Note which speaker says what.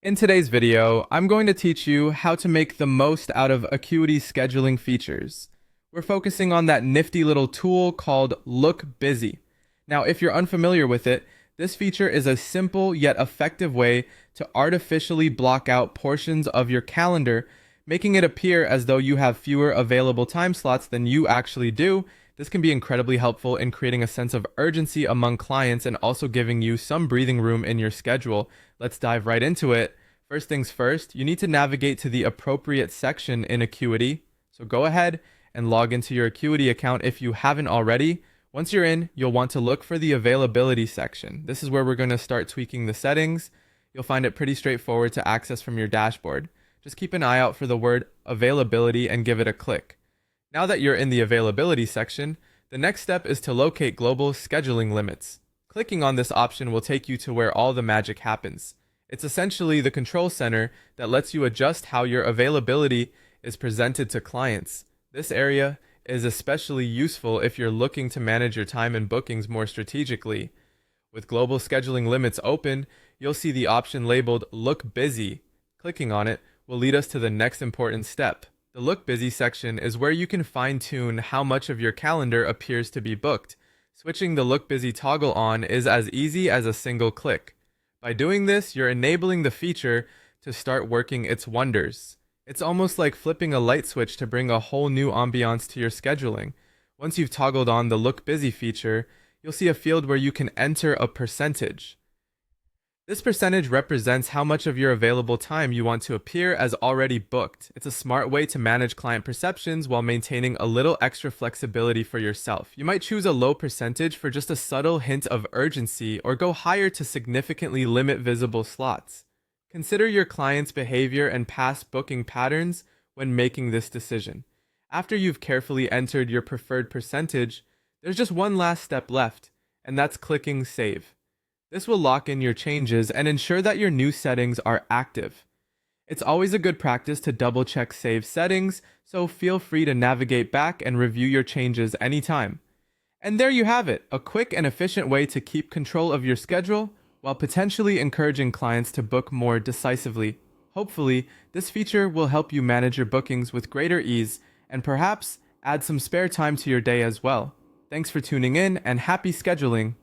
Speaker 1: In today's video, I'm going to teach you how to make the most out of Acuity scheduling features. We're focusing on that nifty little tool called Look Busy. Now, if you're unfamiliar with it, this feature is a simple yet effective way to artificially block out portions of your calendar, making it appear as though you have fewer available time slots than you actually do. This can be incredibly helpful in creating a sense of urgency among clients and also giving you some breathing room in your schedule. Let's dive right into it. First things first, you need to navigate to the appropriate section in Acuity. So go ahead and log into your Acuity account if you haven't already. Once you're in, you'll want to look for the availability section. This is where we're going to start tweaking the settings. You'll find it pretty straightforward to access from your dashboard. Just keep an eye out for the word availability and give it a click. Now that you're in the availability section, the next step is to locate global scheduling limits. Clicking on this option will take you to where all the magic happens. It's essentially the control center that lets you adjust how your availability is presented to clients. This area is especially useful if you're looking to manage your time and bookings more strategically. With global scheduling limits open, you'll see the option labeled Look Busy. Clicking on it will lead us to the next important step. The Look Busy section is where you can fine-tune how much of your calendar appears to be booked. Switching the Look Busy toggle on is as easy as a single click. By doing this, you're enabling the feature to start working its wonders. It's almost like flipping a light switch to bring a whole new ambiance to your scheduling. Once you've toggled on the Look Busy feature, you'll see a field where you can enter a percentage. This percentage represents how much of your available time you want to appear as already booked. It's a smart way to manage client perceptions while maintaining a little extra flexibility for yourself. You might choose a low percentage for just a subtle hint of urgency, or go higher to significantly limit visible slots. Consider your client's behavior and past booking patterns when making this decision. After you've carefully entered your preferred percentage, there's just one last step left, and that's clicking Save. This will lock in your changes and ensure that your new settings are active. It's always a good practice to double-check save settings, so feel free to navigate back and review your changes anytime. And there you have it, a quick and efficient way to keep control of your schedule while potentially encouraging clients to book more decisively. Hopefully, this feature will help you manage your bookings with greater ease and perhaps add some spare time to your day as well. Thanks for tuning in and happy scheduling!